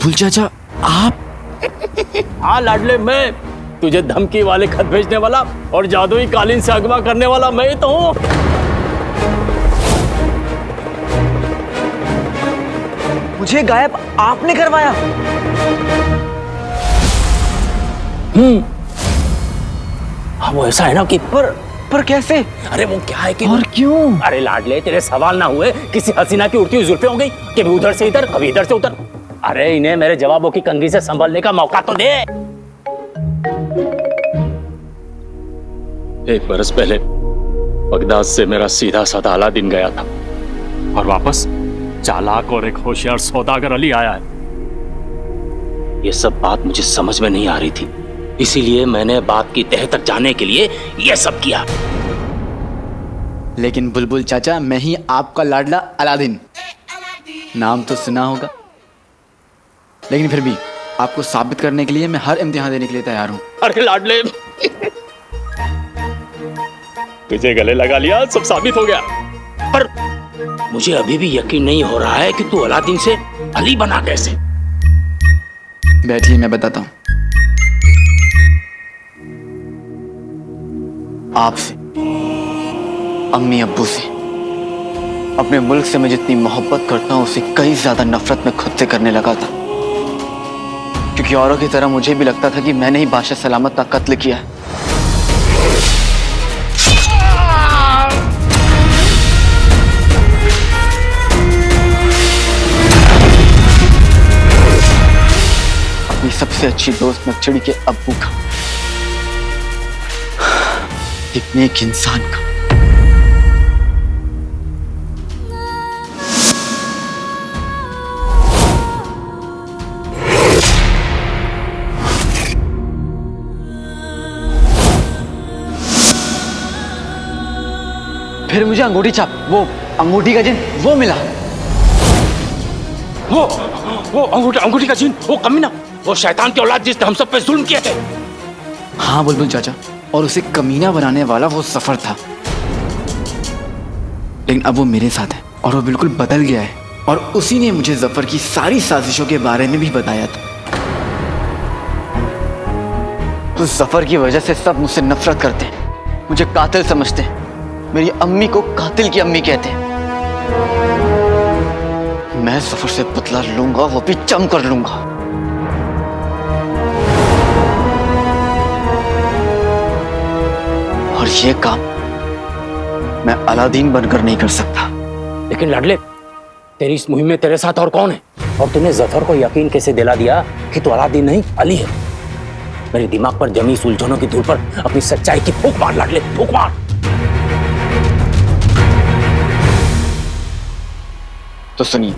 बुलबुल चाचा आप? हाँ लाडले, मैं तुझे धमकी वाले खत भेजने वाला और जादुई कालीन से अगवा करने वाला मैं ही तो हूँ। मुझे गायब आपने करवाया? हाँ वो ऐसा है ना कि पर कैसे? अरे वो क्या है कि और क्यों? अरे लाडले, तेरे सवाल ना हुए किसी हसीना की उड़ती हुई जुल्फें हो गई, कभी उधर से इधर कभी इधर से उधर। अरे इन्हें मेरे जवाबों की कंघी से संभलने का मौका तो दे। 1 बरस पहले बगदाद से मेरा सीधा साधा अलादीन गया था और वापस चालाक और एक होशियार सौदागर अली आया है। ये सब बात मुझे समझ में नहीं आ रही थी, इसीलिए मैंने बात की तह तक जाने के लिए ये सब किया। लेकिन बुलबुल चाचा, मैं ही आपका लाडला अलादीन, नाम तो सुना होगा, लेकिन फिर भी आपको साबित करने के लिए मैं हर इम्तिहान देने के लिए तैयार हूँ। अरे लाडले, तुझे गले लगा लिया, सब साबित हो गया, पर मुझे अभी भी यकीन नहीं हो रहा है कि तू अलादीन से अली बना कैसे। बैठिए, मैं बताता हूँ। आपसे, अम्मी अब्बू से, अपने मुल्क से मैं जितनी मोहब्बत करता हूँ उससे कई ज्यादा नफरत मैं खुद से करने लगा था, क्योंकि औरों की तरह मुझे भी लगता था कि मैंने ही बादशाह सलामत का कत्ल किया है। अपनी सबसे अच्छी दोस्त नक्चड़ी के अब्बू का, एक नेक इंसान का। फिर मुझे अंगूठी छाप, वो अंगूठी का जिन वो मिला। वो अंगूठी का जिन, वो कमीना, वो शैतान की औलाद जिसने हम सब पे जुल्म किए थे। हाँ बुलबुल चाचा, और उसे कमीना बनाने वाला वो सफर था, लेकिन अब वो मेरे साथ है और वो बिल्कुल बदल गया है, और उसी ने मुझे जफर की सारी साजिशों के बारे में भी बताया था। उस जफर की वजह से सब मुझसे नफरत करते हैं, मुझे कातिल समझते हैं, मेरी अम्मी को कातिल की अम्मी कहते हैं। मैं जफर से बदला लूंगा, वो भी जम कर लूंगा। और ये काम मैं अलादीन बनकर नहीं कर सकता। लेकिन लाडले, तेरी इस मुहिम में तेरे साथ और कौन है? और तूने जफर को यकीन कैसे दिला दिया कि तू अलादीन नहीं अली है? मेरे दिमाग पर जमी सुलझनों की धूल पर अपनी सच्चाई की फूंक मार लाडले, फूंक मार। तो सुनिए,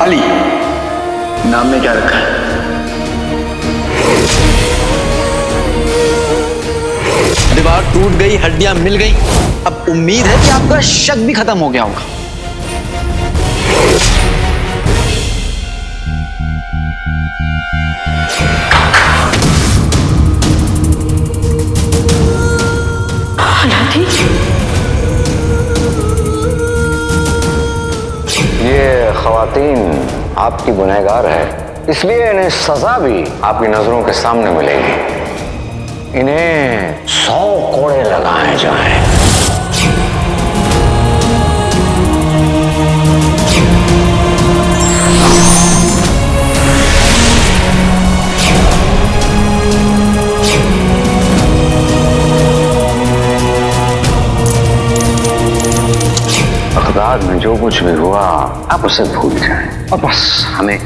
अली नाम में क्या रखा है? दीवार टूट गई, हड्डियां मिल गई, अब उम्मीद है कि आपका शक भी खत्म हो गया होगा। ये ख्वातीन आपकी गुनहगार है, इसलिए इन्हें सजा भी आपकी नजरों के सामने मिलेगी। इन्हें 100 कोड़े लगाए जाएं। बगदाद में जो कुछ भी हुआ आप उसे भूल जाएं और बस हमें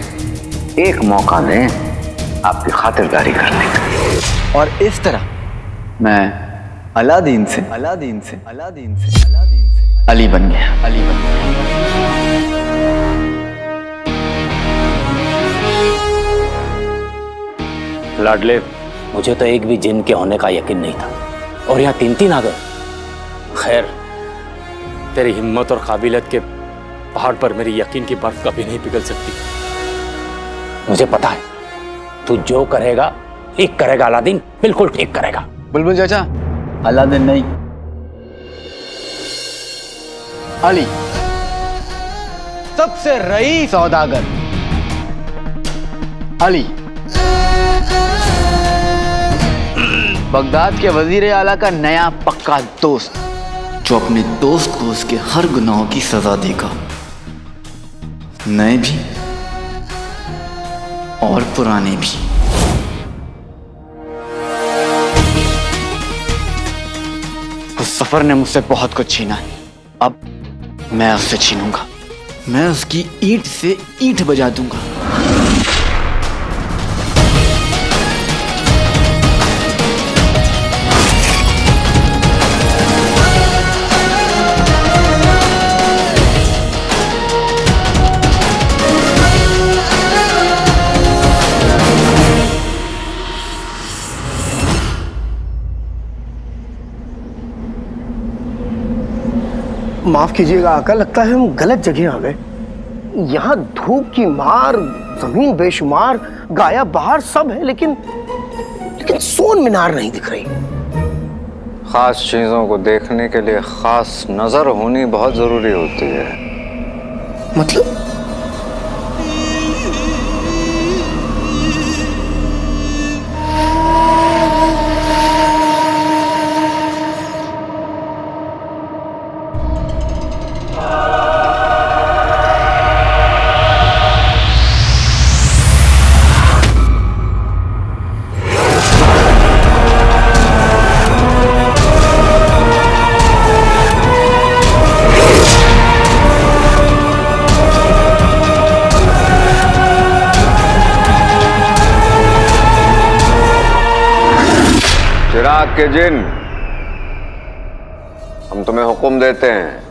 एक मौका दें आपकी खातिरदारी करने का। और इस तरह मैं अलादीन से अली बन गया। लाडले, मुझे तो एक भी जिन के होने का यकीन नहीं था और यहाँ तीन तीन आ गए। खैर, तेरी हिम्मत और काबिलियत के पहाड़ पर मेरी यकीन की बर्फ कभी नहीं पिघल सकती। मुझे पता है तू जो करेगा ठीक करेगा अलादीन, बिल्कुल ठीक करेगा। बुलबुल चाचा, अलादीन नहीं, अली, सबसे रईस सौदागर अली, बगदाद के वजीर आला का नया पक्का दोस्त, जो अपने दोस्त को उसके हर गुनाहों की सजा देगा, नए भी और पुराने भी। उस सफर ने मुझसे बहुत कुछ छीना है, अब मैं उससे छीनूंगा। मैं उसकी ईंट से ईंट बजा दूंगा। माफ कीजिएगा आका, लगता है हम गलत जगह आ गए। यहाँ धूप की मार, जमीन बेशुमार, गाया बहार सब है, लेकिन सोन मीनार नहीं दिख रही। खास चीजों को देखने के लिए खास नजर होनी बहुत जरूरी होती है। मतलब चिराग के जिन, हम तुम्हें हुक्म देते हैं,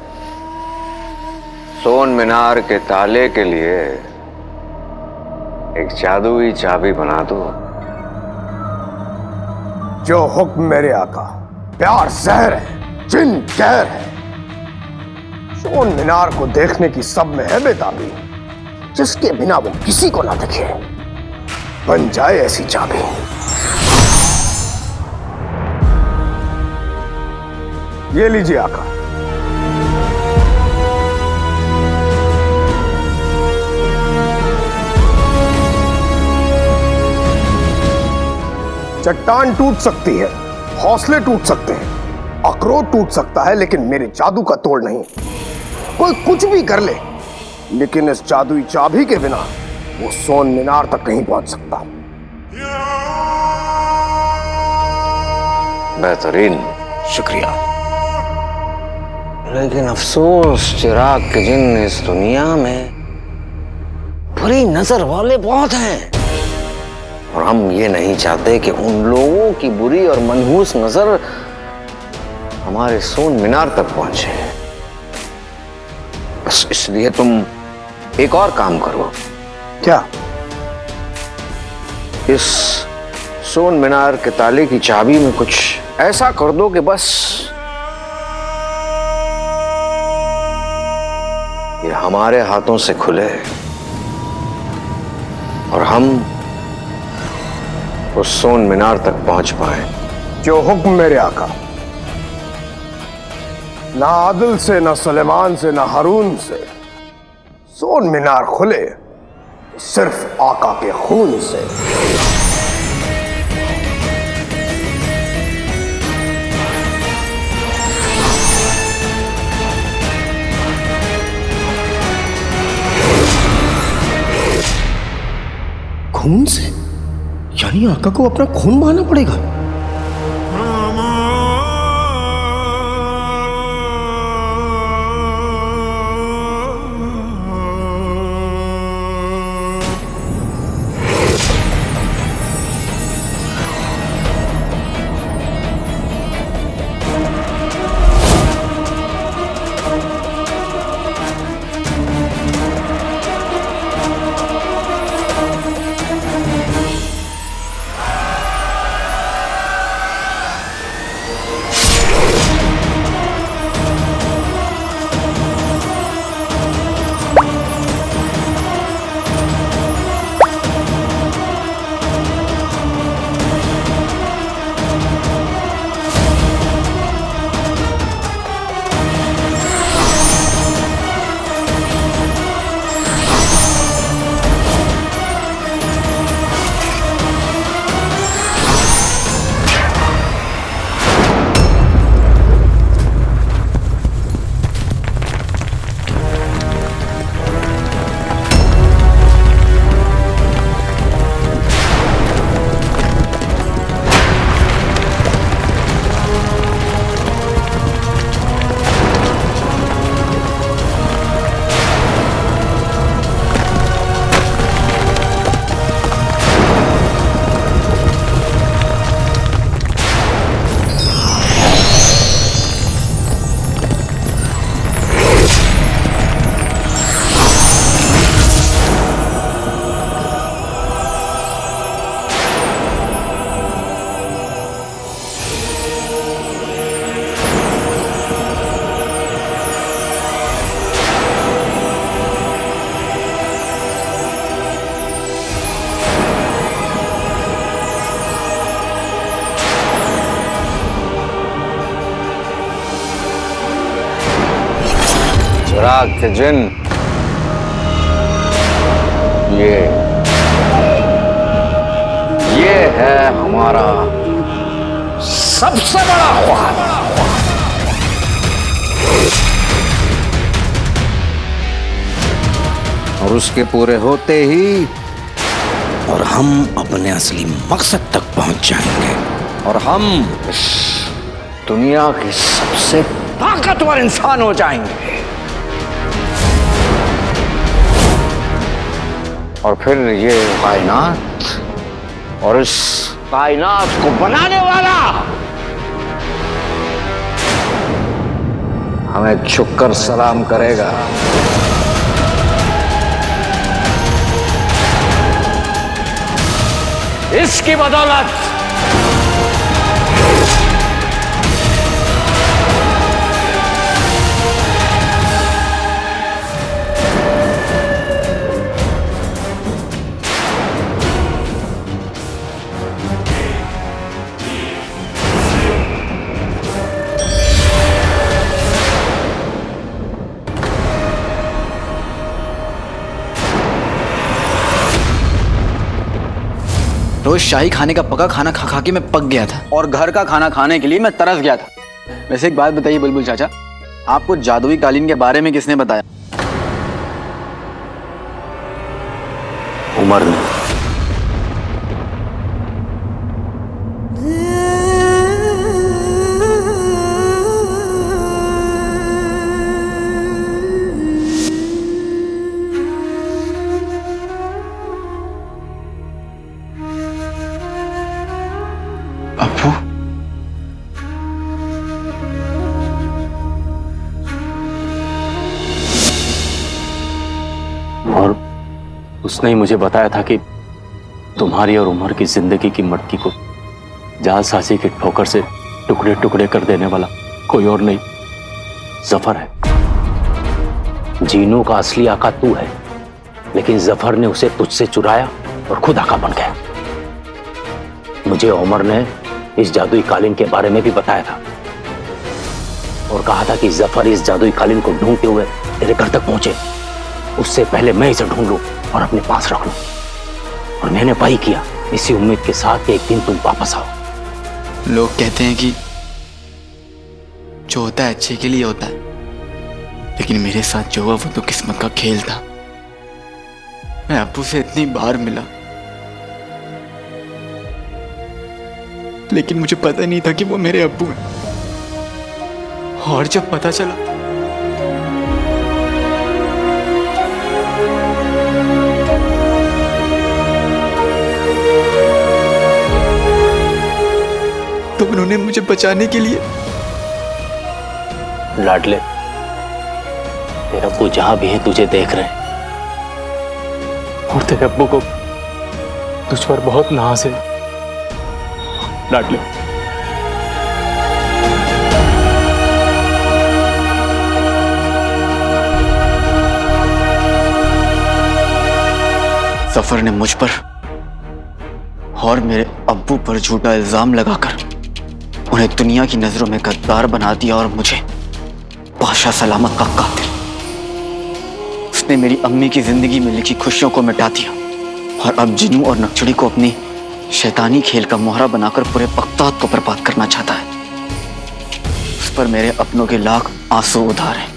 सोन मीनार के ताले के लिए एक जादुई चाबी बना दो। जो हुक्म मेरे आका। प्यार जहर है, जिन कहर है। सोन मीनार को देखने की सब में है बेताबी, जिसके बिना वो किसी को ना देखे। बन जाए ऐसी चाबी। ये लीजिए आका। चट्टान टूट सकती है, हौसले टूट सकते हैं, अखरोट टूट सकता है, लेकिन मेरे जादू का तोड़ नहीं। कोई कुछ भी कर ले, लेकिन इस जादुई चाबी के बिना वो सोन मीनार तक नहीं पहुंच सकता। बेहतरीन, शुक्रिया। लेकिन अफसोस चिराग के जिन, इस दुनिया में बुरी नजर वाले बहुत हैं, और हम ये नहीं चाहते कि उन लोगों की बुरी और मनहूस नजर हमारे सोन मीनार तक पहुंचे। बस इसलिए तुम एक और काम करो। क्या? इस सोन मीनार के ताले की चाबी में कुछ ऐसा कर दो कि बस ये हमारे हाथों से खुले और हम उस सोन मीनार तक पहुंच पाए। जो हुक्म मेरे आका। ना आदिल से, ना सुलेमान से, ना हारून से सोन मीनार खुले, सिर्फ आका के खून से। खून से? यानी आका को अपना खून बहाना पड़ेगा। चिराग के जिन, ये है हमारा सबसे बड़ा ख्वाब। और उसके पूरे होते ही और हम अपने असली मकसद तक पहुंच जाएंगे और हम इस दुनिया के सबसे ताकतवर इंसान हो जाएंगे। और फिर ये कायनात और इस कायनात को बनाने वाला हमें झुककर सलाम करेगा। इसकी बदौलत रोज शाही खाने का पका खाना खा खा के मैं पक गया था और घर का खाना खाने के लिए मैं तरस गया था। वैसे एक बात बताइए बुलबुल चाचा, आपको जादुई कालीन के बारे में किसने बताया? उमर ने। अप्पू, और उसने ही मुझे बताया था कि तुम्हारी और उमर की जिंदगी की मटकी को जालसाजी की ठोकर से टुकड़े टुकड़े कर देने वाला कोई और नहीं, जफर है। जीनू का असली आका तू है, लेकिन जफर ने उसे तुझसे चुराया और खुद आका बन गया। मुझे उमर ने इस जादुई कालीन के बारे में भी बताया था और कहा था कि जफर इस जादुई कालीन को ढूंढते हुए तेरे घर तक पहुंचे, उससे पहले मैं इसे ढूंढ लूं और अपने पास रख लूं। और मैंने वही किया, इसी उम्मीद के साथ कि एक दिन तुम वापस आओ। लोग कहते हैं कि जो होता है अच्छे के लिए होता है, लेकिन मेरे साथ जो हुआ वो तो किस्मत का खेल था। मैं अप्पू से इतनी बार मिला, लेकिन मुझे पता नहीं था कि वो मेरे अब्बू हैं। और जब पता चला तो उन्होंने मुझे बचाने के लिए। लाडले, तेरे अब्बू जहां भी है तुझे देख रहे हैं और तेरे अब्बू को तुझ पर बहुत नाज है। लाडले, जफर ने मुझ पर और मेरे अब्बू पर झूठा इल्जाम लगाकर उन्हें दुनिया की नजरों में गद्दार बना दिया और मुझे बादशाह सलामत का कातिल। उसने मेरी अम्मी की जिंदगी में लिखी खुशियों को मिटा दिया और अब जिनू और नक्चड़ी को अपनी शैतानी खेल का मोहरा बनाकर पूरे बगदाद को बर्बाद करना चाहता है। उस पर मेरे अपनों के लाख आंसू उधार हैं।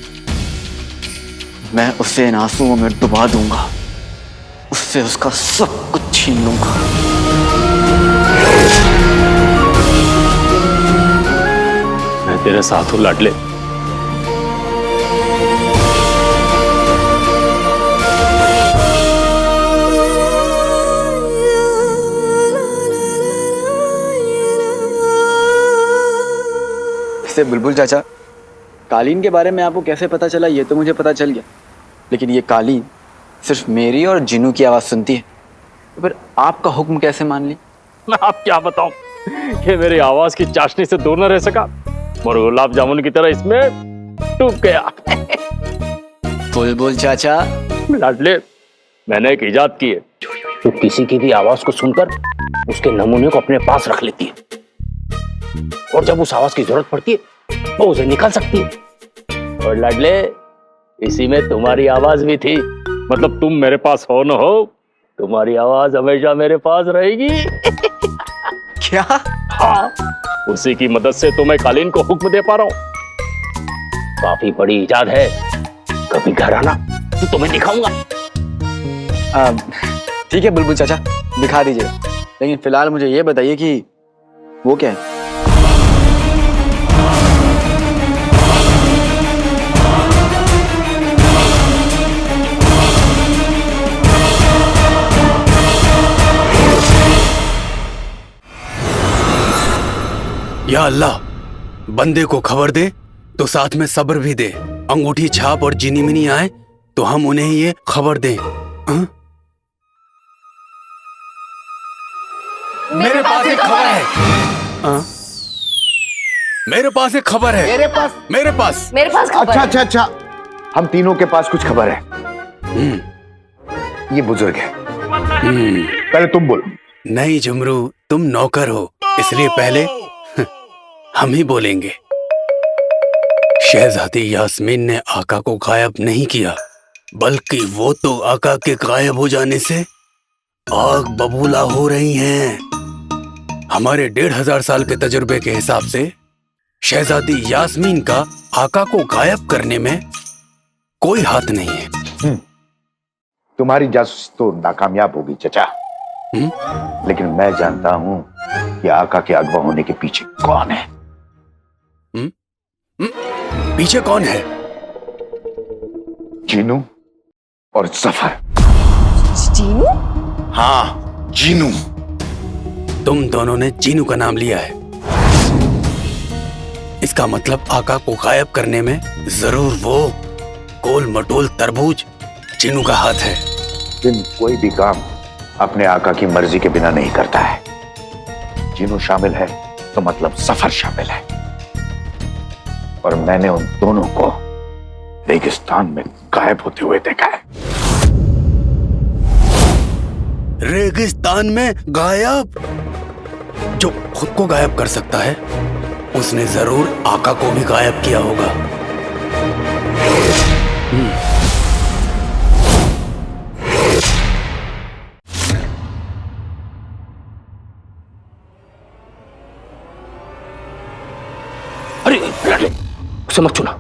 मैं उसे इन आंसुओं में डुबा दूंगा, उससे उसका सब कुछ छीन लूंगा। मैं तेरे साथ हूं लाडले। इससे बुलबुल चाचा, कालीन के बारे में आपको कैसे पता चला ये तो मुझे पता चल गया, लेकिन ये कालीन सिर्फ मेरी और जिनू की आवाज सुनती है, तो फिर आपका हुक्म कैसे मान ली? मैं आप क्या बताऊं कि मेरी आवाज की चाशनी से दूर न रह सका और गुलाब जामुन की तरह इसमें डूब गया। बुलबुल चाचा, लाडले, मैंने एक इजाद की है। तो किसी की भी आवाज को सुनकर उसके नमूने को अपने पास रख लेती है और जब उस आवाज की जरूरत पड़ती है वो उसे निकाल सकती है। और लाडले, इसी में तुम्हारी आवाज भी थी। मतलब तुम मेरे पास हो न हो, तुम्हारी आवाज हमेशा मेरे पास रहेगी। क्या? हाँ, उसी की मदद से तो मैं कालीन को हुक्म दे पा रहा हूँ। काफी बड़ी इजाद है, कभी घर आना तो तुम्हें दिखाऊंगा। ठीक है बुलबुल चाचा, दिखा दीजिए, लेकिन फिलहाल मुझे ये बताइए कि वो क्या है? या अल्लाह, बंदे को खबर दे तो साथ में सब्र भी दे। अंगूठी छाप और जिनी मिनी आए तो हम उन्हें ये खबर दें। मेरे पास एक खबर है। मेरे पास एक खबर है। मेरे पास खबर अच्छा है। अच्छा अच्छा, हम तीनों के पास कुछ खबर है। ये बुजुर्ग है। पहले तुम बोलो। नहीं झुमरू, तुम नौकर हो, इसलिए पहले हम ही बोलेंगे। शहजादी यास्मीन ने आका को गायब नहीं किया, बल्कि वो तो आका के गायब हो जाने से आग बबूला हो रही हैं। हमारे 1500 साल के तजुर्बे के हिसाब से शहजादी यास्मीन का आका को गायब करने में कोई हाथ नहीं है। तुम्हारी जासूसी तो नाकामयाब होगी चचा, लेकिन मैं जानता हूं कि आका के अगवा होने के पीछे कौन है। पीछे कौन है? जीनू और जफर। जीनू? हाँ, जीनू। तुम दोनों ने जीनू का नाम लिया है। इसका मतलब आका को गायब करने में जरूर वो गोल मटोल तरबूज जीनू का हाथ है। जिन कोई भी काम अपने आका की मर्जी के बिना नहीं करता है। जीनू शामिल है तो मतलब सफर शामिल है, और मैंने उन दोनों को रेगिस्तान में गायब होते हुए देखा है। रेगिस्तान में गायब? जो खुद को गायब कर सकता है उसने जरूर आका को भी गायब किया होगा। अरे लाडले, उसे मत छूना।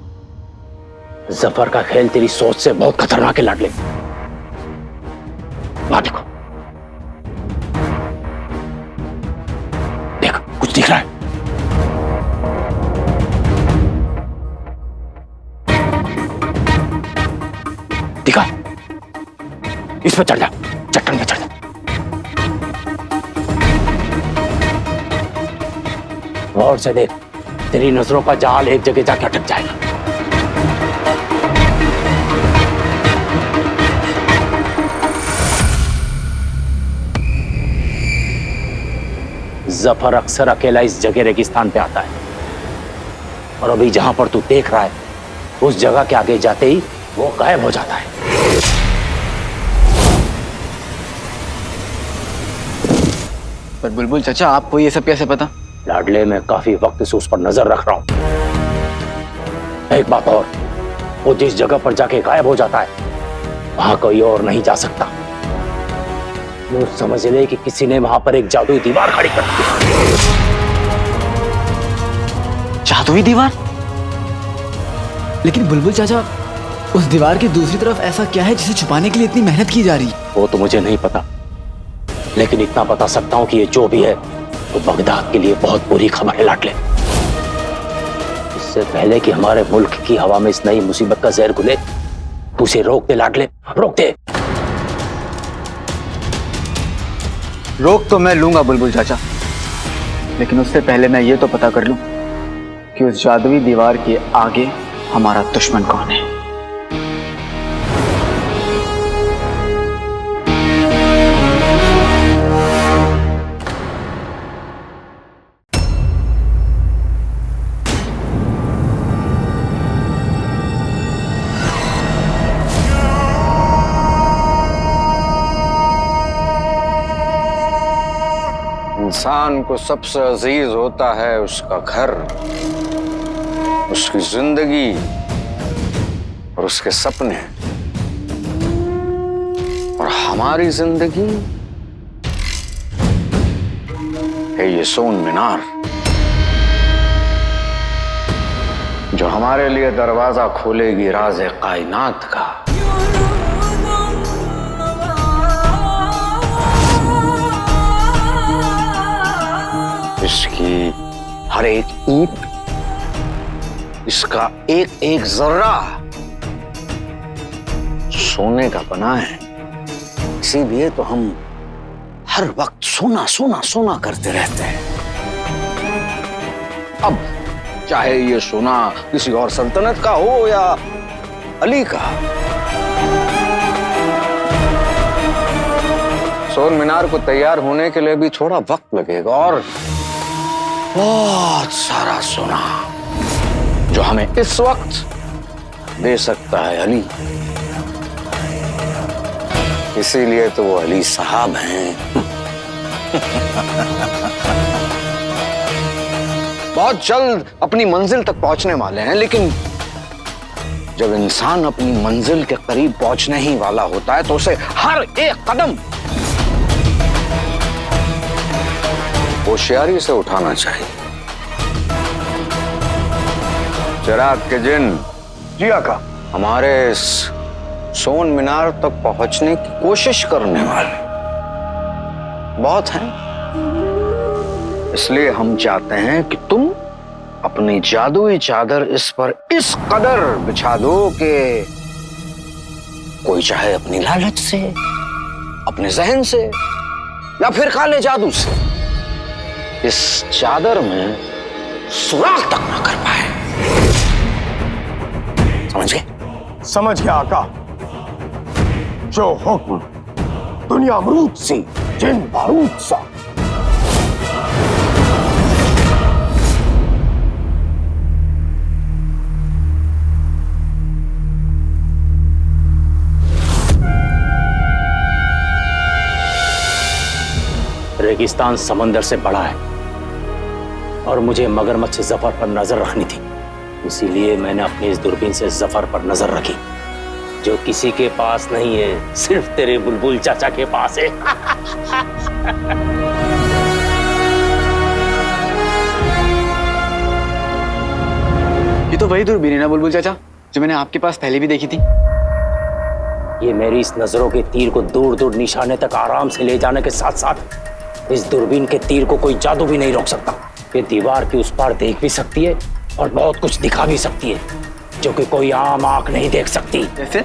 जफर का खेल तेरी सोच से बहुत खतरनाक है लाडले। वहां देखो, देख कुछ दिख रहा है। दिखा, इस पर चढ़ जा, चट्टान पे चढ़ जा। गौर से देख, तेरी नजरों का जाल एक जगह जाके अटक जाएगा। जफर अक्सर अकेला इस जगह रेगिस्तान पे आता है, और अभी जहां पर तू देख रहा है उस जगह के आगे जाते ही वो गायब हो जाता है। पर बुलबुल चाचा, आपको ये सब कैसे पता? लाडले, मैं काफी वक्त से उस पर नजर रख रहा हूं। एक बात और, वो जिस जगह पर जाके गायब हो जाता है वहां कोई और नहीं जा सकता। वो समझ ले कि किसी ने वहां पर एक जादुई दीवार खड़ी कर दी। जादुई दीवार? लेकिन बुलबुल चाचा, उस दीवार की दूसरी तरफ ऐसा क्या है जिसे छुपाने के लिए इतनी मेहनत की जा रही? वो तो मुझे नहीं पता, लेकिन इतना बता सकता हूं कि ये जो भी है वो बगदाद के लिए बहुत बुरी खबर है लाडले। इससे पहले कि हमारे मुल्क की हवा में इस नई मुसीबत का जहर घुले, तू उसे रोक दे लाडले, रोक दे। रोक तो मैं लूंगा बुलबुल चाचा, लेकिन उससे पहले मैं ये तो पता कर लूं कि उस जादुई दीवार के आगे हमारा दुश्मन कौन है। इंसान को सबसे अजीज होता है उसका घर, उसकी जिंदगी और उसके सपने और हमारी जिंदगी है ये सोन मीनार, जो हमारे लिए दरवाजा खोलेगी राज़े कायनात का। इसकी हर एक ईंट, इसका एक एक जर्रा सोने का बना है। इसीलिए तो हम हर वक्त सोना सोना सोना करते रहते हैं। अब चाहे ये सोना किसी और सल्तनत का हो या अली का, सोन मीनार को तैयार होने के लिए भी थोड़ा वक्त लगेगा और बहुत सारा सोना जो हमें इस वक्त दे सकता है अली। इसीलिए तो वो अली साहब हैं। बहुत जल्द अपनी मंजिल तक पहुंचने वाले हैं, लेकिन जब इंसान अपनी मंजिल के करीब पहुंचने ही वाला होता है तो उसे हर एक कदम होशियारी से उठाना चाहिए। चिराग के जिन, जी आका। हमारे इस सोन मीनार तक पहुंचने की कोशिश करने वाले बहुत हैं, इसलिए हम चाहते हैं कि तुम अपनी जादुई चादर इस पर इस कदर बिछा दो कि कोई चाहे अपनी लालच से, अपने जहन से या फिर काले जादू से इस चादर में सुराग तक ना कर पाए। समझ गए? समझ गया आका। जो हुक्म दुनिया अमरूद सी, जिन बारूद सा। रेगिस्तान समंदर से बड़ा है और मुझे मगरमच्छ जफर पर नजर रखनी थी। इसीलिए मैंने अपनी इस दूरबीन से जफर पर नजर रखी, जो किसी के पास नहीं है, सिर्फ तेरे बुलबुल चाचा के पास है। ये तो वही दूरबीन है ना बुलबुल चाचा, जो मैंने आपके पास पहले भी देखी थी। ये मेरी इस नजरों के तीर को दूर दूर निशाने तक आराम से ले जाने के साथ साथ इस दूरबीन के तीर को कोई जादू भी नहीं रोक सकता। ये दीवार की उस पार देख भी सकती है और बहुत कुछ दिखा भी सकती है, जो कि कोई आम आंख नहीं देख सकती। जैसे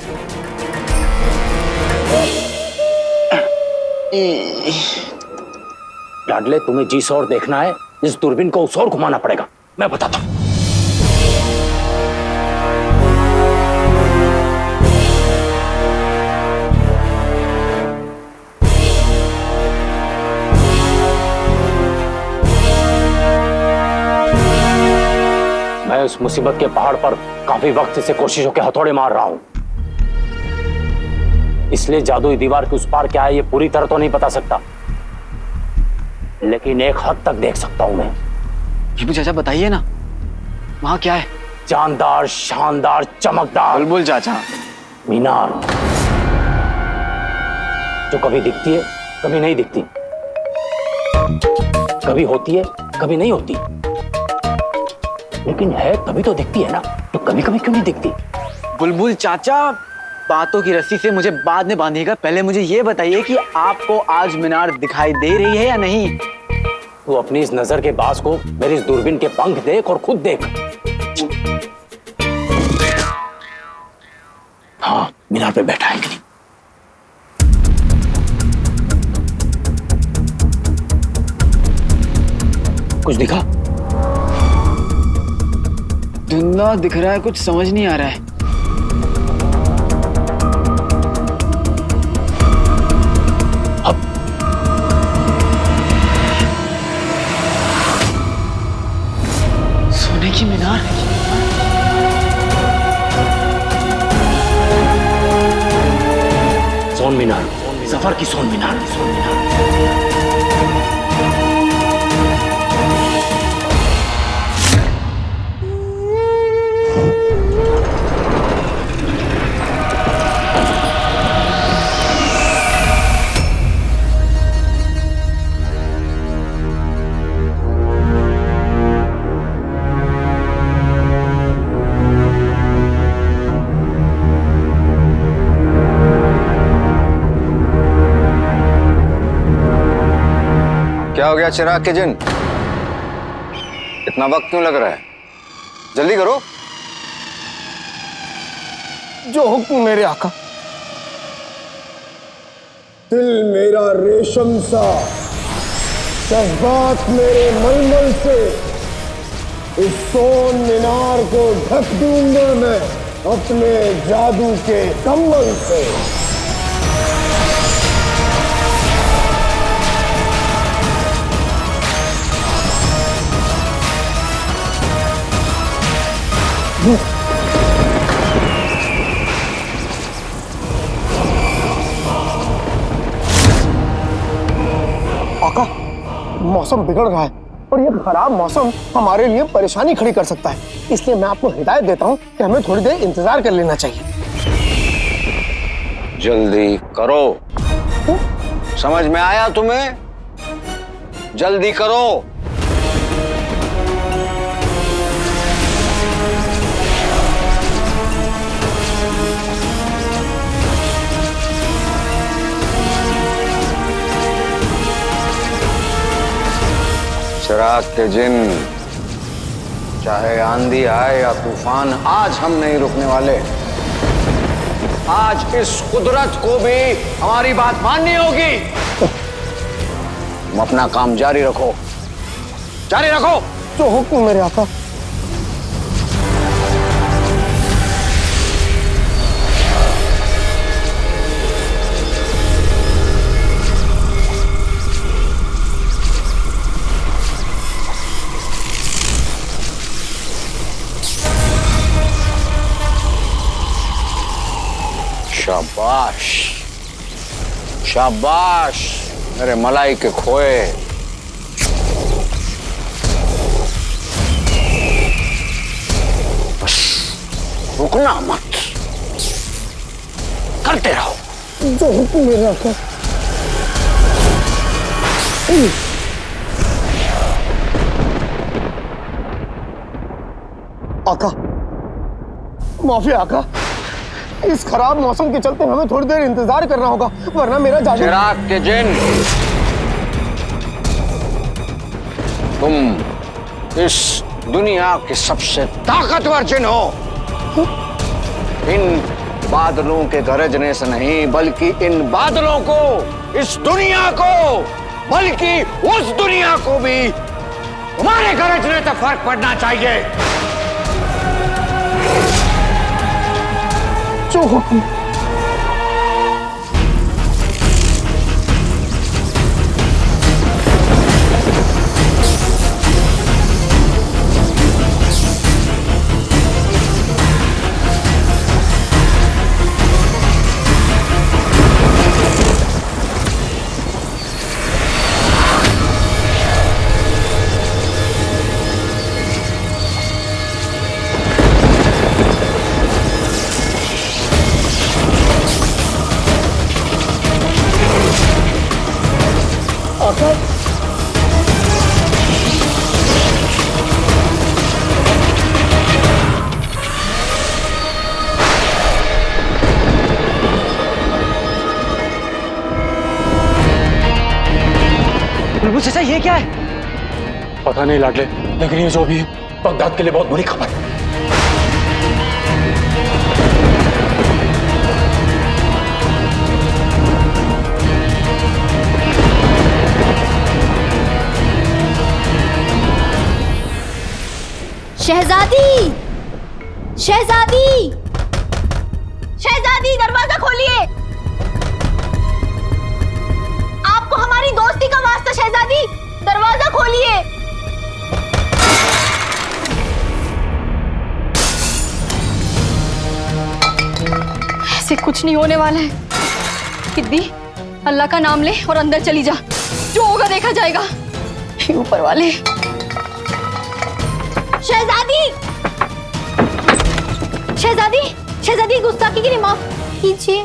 लाडले, तुम्हें जिस ओर देखना है इस दूरबीन को उस ओर घुमाना पड़ेगा। मैं बताता हूं। मैं उस मुसीबत के पहाड़ पर काफी वक्त से कोशिशों के हथौड़े मार रहा हूं, इसलिए जादुई दीवार के उस पार क्या है ये पूरी तरह तो नहीं बता सकता, लेकिन एक हद तक देख सकता हूं मैं। बुलबुल चाचा बताइए ना, वहां क्या है? जानदार, शानदार, चमकदार बुलबुल चाचा, मीनार, जो कभी दिखती है कभी नहीं दिखती, कभी होती है कभी नहीं होती, लेकिन है कभी तो दिखती है ना, तो कभी कभी क्यों नहीं दिखती? बुलबुल चाचा, बातों की रस्सी से मुझे बाद में बांधिएगा। पहले मुझे ये बताइए कि आपको आज मीनार दिखाई दे रही है या नहीं? तू अपनी इस नजर के बाज को मेरी इस दूरबीन के पंख देख और खुद देख। हाँ, मीनार पे बैठा है कि नहीं? कुछ दिखा? धुंधला दिख रहा है, कुछ समझ नहीं आ रहा है। अब सोने की मीनार है। सोन मीनार, सफर की सोन मीनार, सोन मीनार। क्या हो गया चिराग के जिन? इतना वक्त क्यों लग रहा है? जल्दी करो। जो हुक्म मेरे आका। दिल मेरा रेशम सा, जज्बात मेरे मलमल से, इस सोन मीनार को ढक दूंगा मैं अपने जादू के कम्बल से। आका, मौसम बिगड़ रहा है और ये खराब मौसम हमारे लिए परेशानी खड़ी कर सकता है। इसलिए मैं आपको हिदायत देता हूँ कि हमें थोड़ी देर इंतजार कर लेना चाहिए। जल्दी करो। समझ में आया तुम्हें? जल्दी करो। चिराग के जिन, चाहे आंधी आए या तूफान, आज हम नहीं रुकने वाले। आज इस कुदरत को भी हमारी बात माननी होगी। तुम अपना काम जारी रखो, जारी रखो। जो हुक्म मेरे आका। शाबाश, शाबाश मेरे मलाई के खोए। बस रुकना मत, करते रहो। जो हुक्म मेरे आका। आका, माफी आका। इस खराब मौसम के चलते हमें थोड़ी देर इंतजार करना होगा, वरना मेरा जादू। चिराग के जिन, तुम इस दुनिया के सबसे ताकतवर जिन हो। इन बादलों के गरजने से नहीं, बल्कि इन बादलों को, इस दुनिया को, बल्कि उस दुनिया को भी तुम्हारे गरजने से फर्क पड़ना चाहिए। जो हुक्म। बुलबुल चाचा, ये क्या है? पता नहीं लाडले, लेकिन ये जो भी है बगदाद के लिए बहुत बुरी खबर है। शहजादी, शहजादी, शहजादी, दरवाजा खोलिए। आपको हमारी दोस्ती का वास्ता शहजादी, दरवाजा खोलिए। ऐसे कुछ नहीं होने वाला है। सिद्धि, अल्लाह का नाम ले और अंदर चली जा। जो होगा देखा जाएगा। ऊपर वाले। शहजादी, शहजादी, शहजादी, गुस्ताखी के लिए माफ कीजिए।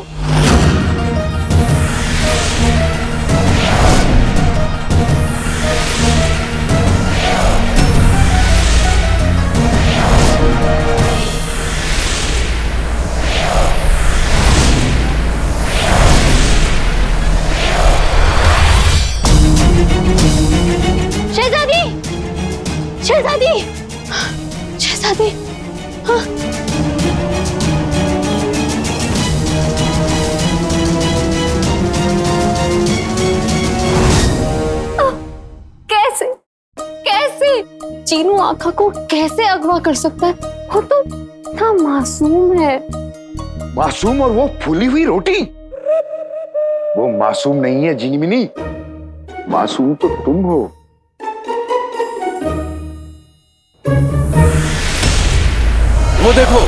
चीनू आका को कैसे अगवा कर सकता है? वो तो इतना मासूम है। मासूम और वो फूली हुई रोटी? वो मासूम नहीं है जिनिमिनी, मासूम तो तुम हो। वो देखो,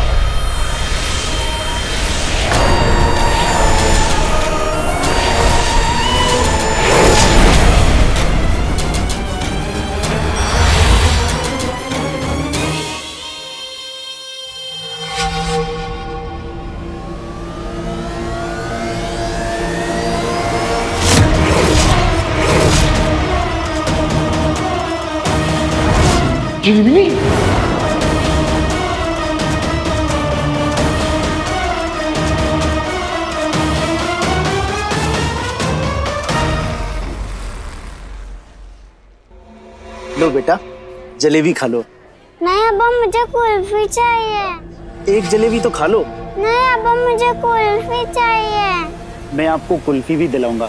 जिनिमिनी, लो बेटा, जलेबी खा लो। नहीं अब्बा, मुझे कुल्फी चाहिए। एक जलेबी तो खा लो। नहीं अब्बा, मुझे कुल्फी चाहिए। मैं आपको कुल्फी भी दिलाऊंगा।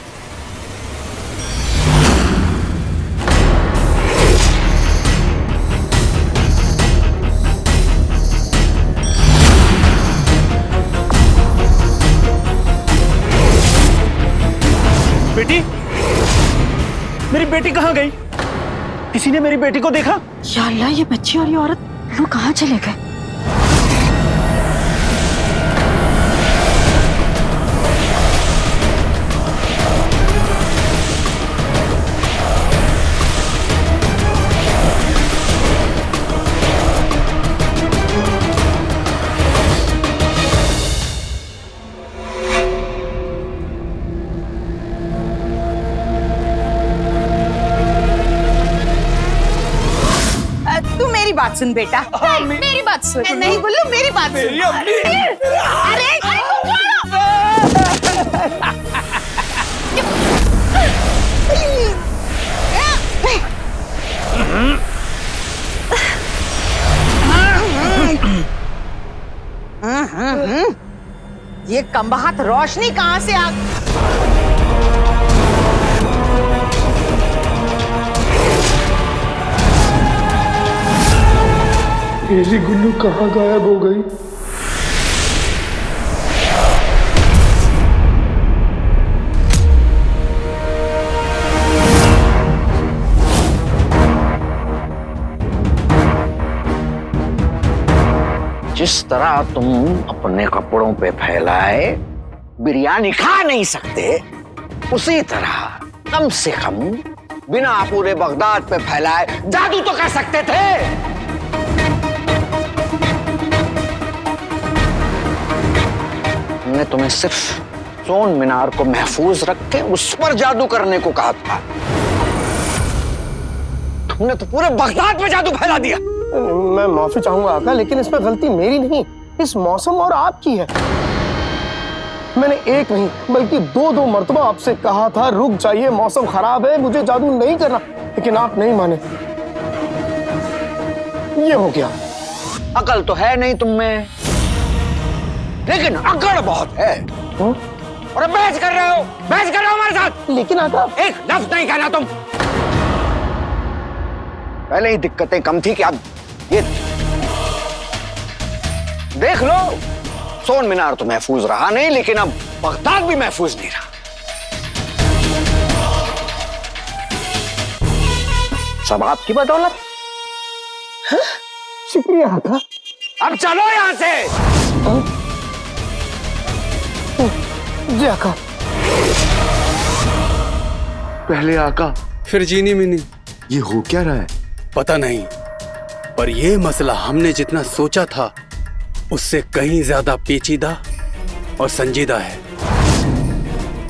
बेटी, मेरी बेटी कहाँ गई? किसी ने मेरी बेटी को देखा? या अल्लाह, ये बच्ची और ये औरत लोग कहाँ चले गए? तू मेरी बात सुन बेटा। मेरी बात सुन। नहीं गुल्लू, मेरी बात सुन। अरे ये कमबख्त रोशनी कहाँ से आ? मेरी गुल्लू कहाँ गायब हो गई? जिस तरह तुम अपने कपड़ों पे फैलाए बिरयानी खा नहीं सकते, उसी तरह कम से कम बिना पूरे बगदाद पे फैलाए जादू तो कर सकते थे। हमने तुम्हें सिर्फ सोन मीनार को महफूज रख के उस पर जादू करने को कहा था। तुमने तो पूरे बगदाद में जादू फैला दिया। मैं माफी चाहूंगा आका, लेकिन इसमें गलती मेरी नहीं, इस मौसम और आपकी है। मैंने एक नहीं बल्कि दो मर्तबा आपसे कहा था रुक जाइए, मौसम खराब है, मुझे जादू नहीं करना, लेकिन आप नहीं माने। ये हो गया। अकल तो है नहीं तुम में, लेकिन अकड़ बहुत है। और बहस कर रहे हो, बहस कर रहे हो हमारे साथ। लेकिन आका, एक लफ्ज नहीं कहना तुम। पहले ही दिक्कतें कम थी कि अब ये देख लो, सोन मीनार तो महफूज रहा नहीं, लेकिन अब बगदाद भी महफूज नहीं रहा। सब आपकी बदौलत। शुक्रिया आका। अब चलो यहां से। जी आका। पहले आका, फिर जीनी मिनी। ये हो क्या रहा है? पता नहीं, पर यह मसला हमने जितना सोचा था उससे कहीं ज्यादा पेचीदा और संजीदा है।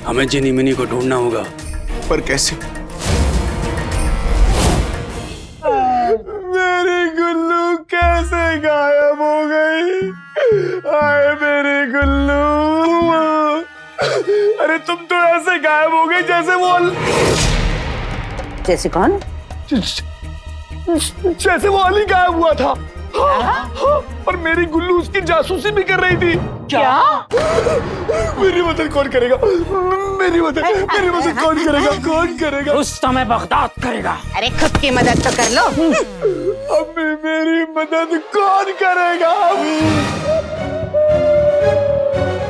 हमें जिनी मिनी को ढूंढना होगा। पर कैसे? मेरी गुल्लू कैसे गायब हो गई? आए मेरी गुल्लू। अरे तुम तो ऐसे गायब हो गई जैसे वो जैसे कौन? जैसे वो अली गायब हुआ था। हाँ, और मेरी गुल्लू उसकी जासूसी भी कर रही थी। क्या? मेरी मदद कौन करेगा? मेरी मदद कौन करेगा? कौन करेगा? रुस्तम बगदाद करेगा। अरे खुद की मदद तो कर लो। अम्मी मेरी मदद कौन करेगा?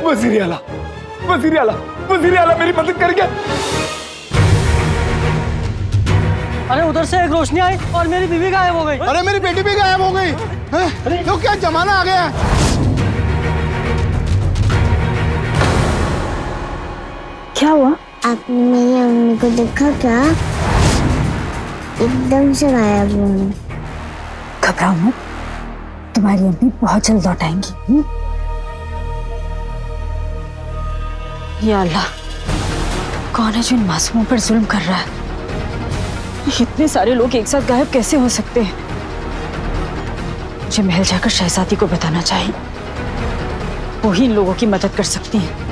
वजीर आला, वजीर आला, वजीर आला मेरी मदद करेगा? अरे उधर से एक रोशनी आई और मेरी बीवी गायब हो गई। अरे मेरी बेटी भी गायब हो गई। तो क्या जमाना आ गया है? क्या हुआ? आपने मेरी अम्मी को देखा क्या? एकदम से गायब हो गई। घबराओ मत, तुम्हारी अम्मी बहुत जल्द लौट आएंगी। या अल्लाह, कौन है जो इन मासूमों पर जुल्म कर रहा है? इतने सारे लोग एक साथ गायब कैसे हो सकते हैं? मुझे महल जाकर शहजादी को बताना चाहिए, वो ही इन लोगों की मदद कर सकती है।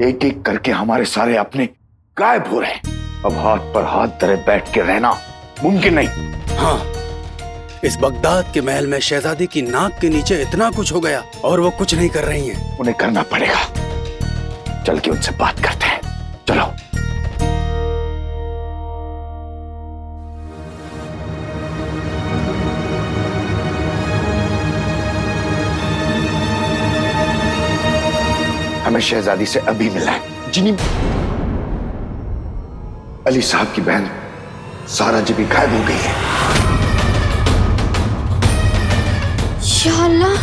एक एक करके हमारे सारे अपने गायब हो रहे हैं। अब हाथ पर हाथ धरे बैठ के रहना मुमकिन नहीं। हाँ, इस बगदाद के महल में शहजादी की नाक के नीचे इतना कुछ हो गया और वो कुछ नहीं कर रही हैं। उन्हें करना पड़ेगा। चल के उनसे बात करते हैं। चलो। हमें शहजादी से अभी मिलना है। जिनी अली साहब की बहन सारा जी भी गायब हो गई है। या अल्लाह,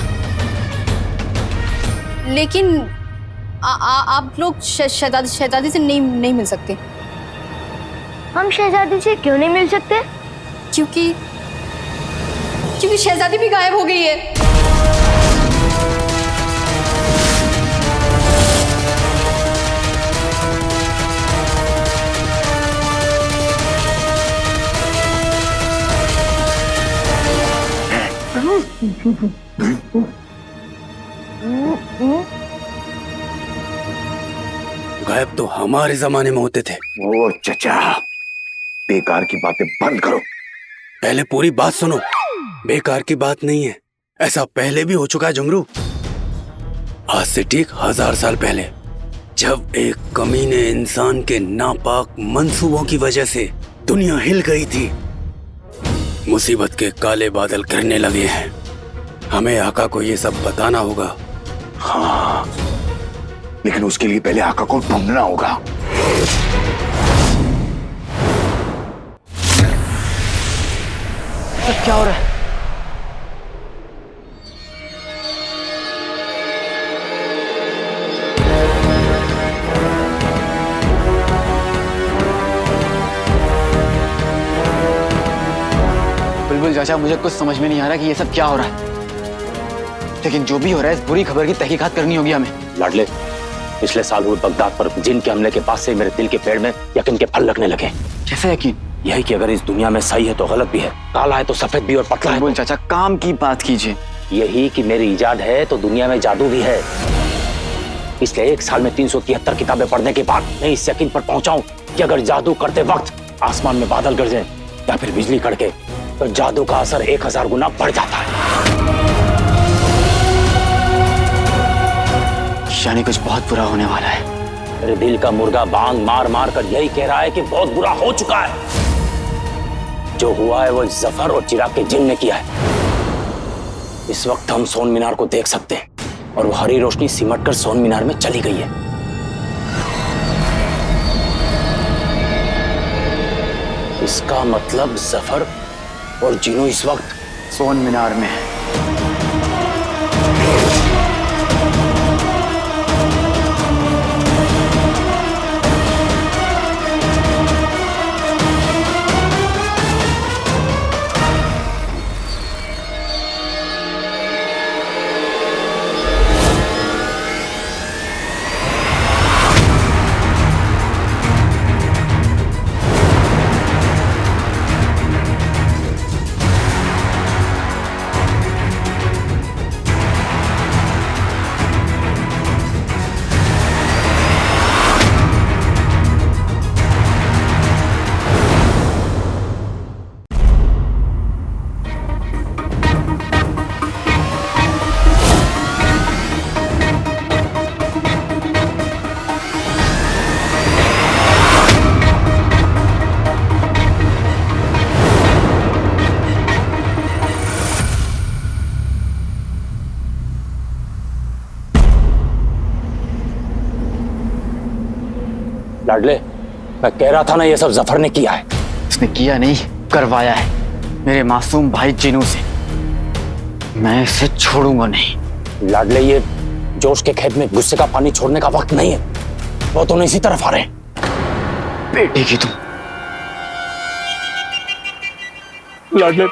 लेकिन आप लोग शहजादी से नहीं मिल सकते। हम शहजादी से क्यों नहीं मिल सकते? क्योंकि शहजादी भी गायब हो गई है। गायब तो हमारे जमाने में होते थे। वो चचा, बेकार की बातें बंद करो। पहले पूरी बात सुनो। बेकार की बात नहीं है, ऐसा पहले भी हो चुका है जुमरू। आज से ठीक 1000 साल पहले, जब एक कमीने इंसान के नापाक मंसूबों की वजह से दुनिया हिल गई थी, मुसीबत के काले बादल घिरने लगे हैं। हमें आका को ये सब बताना होगा। हाँ, लेकिन उसके लिए पहले आका को ढूंढना होगा। क्या हो रहा है? बुलबुल चाचा, मुझे कुछ समझ में नहीं आ रहा कि ये सब क्या हो रहा है, लेकिन जो भी हो रहा है इस बुरी खबर की तहकीकात करनी होगी हमें। लाडले, पिछले साल हुए बगदाद पर जिन के हमले के पास से मेरे दिल के पेड़ में यकीन के फल लगने लगे। कैसे यकीन? यही कि अगर इस दुनिया में सही है तो गलत भी है, काला है तो सफेद भी और पतला है। बुलबुल चाचा, काम की बात कीजिए। यही कि मेरी इजाद है तो दुनिया में जादू भी है। इसलिए एक साल में 373 किताबें पढ़ने के बाद मैं इस यकीन पर पहुंचा हूं कि अगर जादू करते वक्त आसमान में बादल गरजे या फिर बिजली कड़के तो जादू का असर 1000 गुना बढ़ जाता है। यानी कुछ बहुत बुरा होने वाला है। मेरे दिल का मुर्गा बांग मार मार कर यही कह रहा है कि बहुत बुरा हो चुका है। जो हुआ है वो जफर और चिराग के जिन ने किया है। इस वक्त हम सोन मीनार को देख सकते हैं और वो हरी रोशनी सिमट कर सोन मीनार में चली गई है। इसका मतलब जफर और जिनों इस वक्त सोन मीनार में है। लाडले, मैं कह रहा था ना, ये सब जफर ने किया है। उसने किया नहीं, करवाया है मेरे मासूम भाई जिनू से। मैं इसे छोड़ूंगा नहीं। लाडले, ये जोश के खेत में गुस्से का पानी छोड़ने का वक्त नहीं है। वो दोनों इसी तरफ आ रहे हैं। बेटे की तुम। लाडले,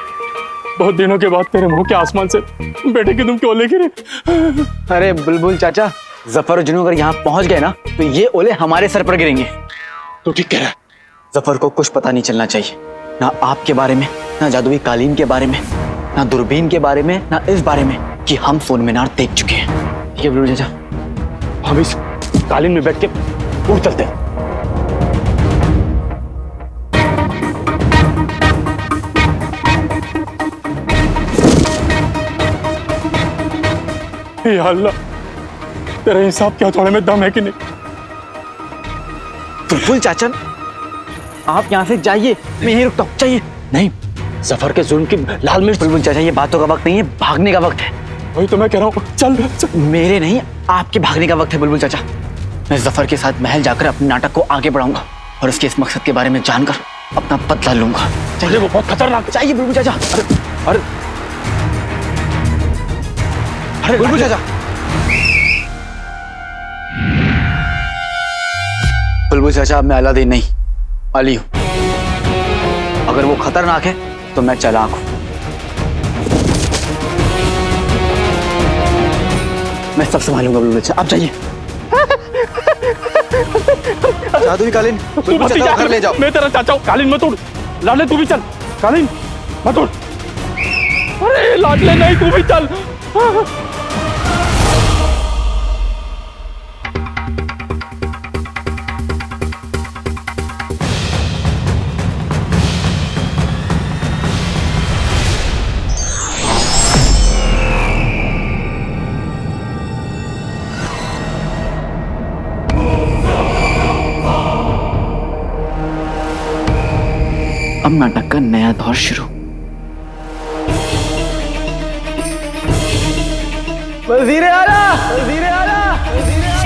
बहुत दिनों के बाद तेरे मुंह के आसमान से बेटे की तुम क्यों लेके रहे? अरे बुलबुल चाचा, जफर और जिनू अगर यहाँ पहुंच गए ना तो ये ओले हमारे सर पर गिरेंगे। तू ठीक कह रहा है। जफर को कुछ पता नहीं चलना चाहिए, ना आपके बारे में, ना जादुई कालीन के बारे में, ना दूरबीन के बारे में, ना इस बारे में कि हम सोन मीनार देख चुके हैं। ठीक है बुलबुल चाचा, हम इस कालीन में बैठ के उड़ चलते हैं। या अल्लाह, तेरा हिसाब क्या थोड़े में दम है कि नहीं? बुलबुल चाचा, आप यहाँ से जाइए, मैं यहीं रुकता हूँ। चाहिए नहीं, जफर के जुल्म की लाल मिर्च। बुलबुल चाचा, ये बातों का वक्त नहीं है, भागने का वक्त है। वही तो मैं कह रहा हूँ, चल, चल। मेरे नहीं, आपके भागने का वक्त है बुलबुल चाचा। मैं जफर के साथ महल जाकर अपने नाटक को आगे बढ़ाऊंगा और उसके इस मकसद के बारे में जानकर अपना बदला लूंगा। चाहिए, वो बहुत खतरनाक। चाहिए बुलबुल चाचा। अरे अरे बुलबुल चाचा, बुलबुल चाचा, अब मैं अलादीन नहीं, अली हूं। अगर वो खतरनाक है तो मैं चालाक हूं। मैं सब संभालूंगा बुलबुल चाचा, आप जाइए। जादुई कालीन, बुलबुल चाचा को घर ले जाओ। मैं तेरा चाचा हूं। कालीन मत उड़। लाडले, तू भी चल। कालीन मत उड़। अरे लाडले, नहीं, तू भी चल। अब नाटक का नया दौर शुरू। वज़ीर आला, वज़ीर आला, वज़ीर आला।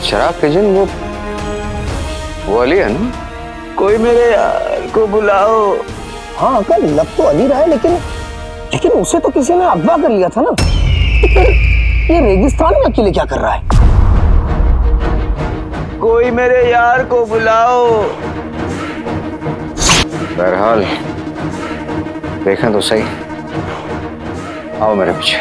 शराब के जिन, वो अली है ना? कोई मेरे यार को बुलाओ। हाँ अंकल, लग तो अली रहा है, लेकिन उसे तो किसी ने अगवा कर लिया था ना। ये रेगिस्तान में अकेले क्या कर रहा है? कोई मेरे यार को बुलाओ। बहरहाल देखें तो सही। आओ मेरे पीछे।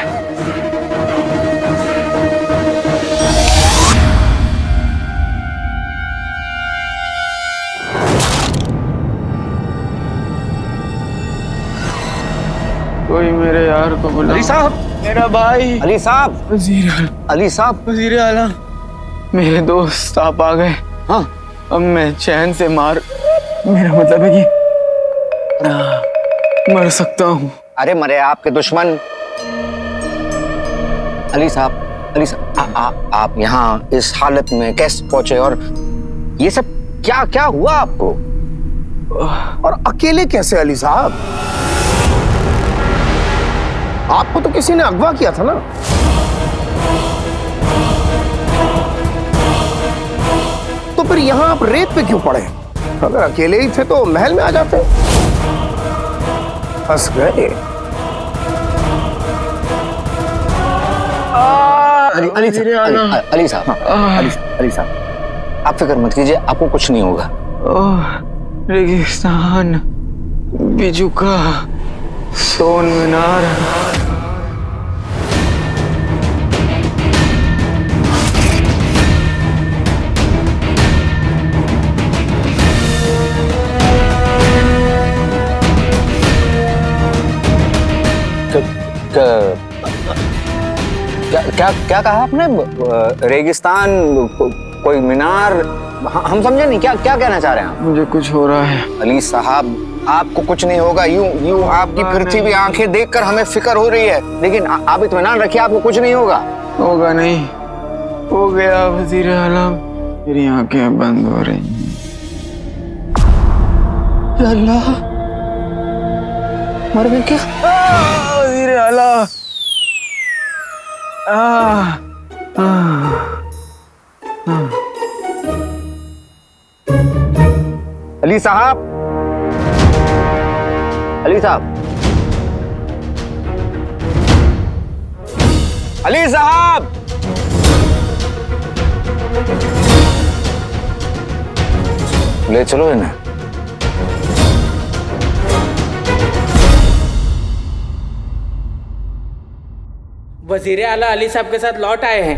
कोई मेरे यार को बुलाओ। अली साहब, मेरा भाई। अली साहब, वज़ीर अली साहब, वज़ीर आला, मेरे दोस्त आप आ गए। हाँ, अब मैं चैन से मेरा मतलब है कि मर सकता हूँ। अरे मरे आपके दुश्मन। अली साहब, आप यहाँ इस हालत में कैसे पहुंचे और ये सब क्या क्या हुआ आपको? और अकेले कैसे अली साहब? आपको तो किसी ने अगवा किया था ना। तो फिर यहाँ आप रेत पे क्यों पड़े? अगर अकेले ही थे तो महल में आ जाते। फंस गए। अली साहब, आप फिक्र मत कीजिए, आपको कुछ नहीं होगा। रेगिस्तान, बिजुका, सोन मीनार। क्या कहा आपने? रेगिस्तान, कोई मीनार, हम समझे नहीं। क्या कहना चाह रहे हैं आप? मुझे कुछ हो रहा है। अली साहब, आपको कुछ नहीं होगा। यूं आपकी फिरती हुई आंखें देखकर हमें फिक्र हो रही है, लेकिन आप इत्मीनान रखिए, आपको कुछ नहीं होगा। होगा नहीं, हो गया वज़ीर आला, मेरी आंखें बंद हो रही हैं। अल्लाह, मर गए क्या? वजीर आला। अली साहब, अली साहब, अली साहब, ले चलो इन्हें। वजीर आला अली साहब के साथ लौट आए हैं।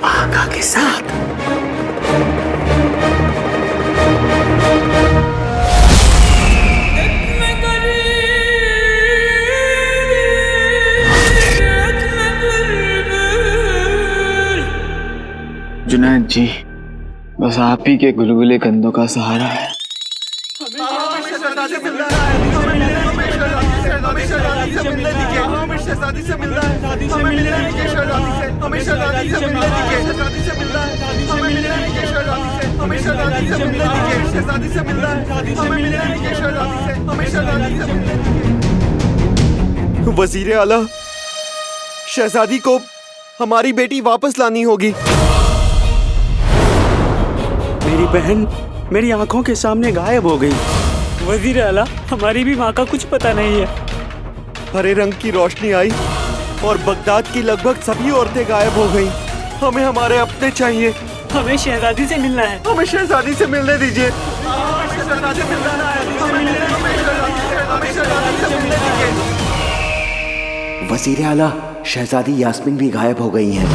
आका के साथ। जुनैद जी, बस आप ही के गुलगुले कंधों का सहारा है। वजीर आला, शहजादी को हमारी बेटी वापस लानी होगी। मेरी बहन मेरी आंखों के सामने गायब हो गई। वजीर आला, हमारी भी माँ का कुछ पता नहीं है। हरे रंग की रोशनी आई और बगदाद की लगभग सभी औरतें गायब हो गईं। हमें हमारे अपने चाहिए। हमें शहजादी से मिलना है। हमें शहजादी से मिलने दीजिए। वजीर आला, शहजादी यास्मीन भी गायब हो गई हैं।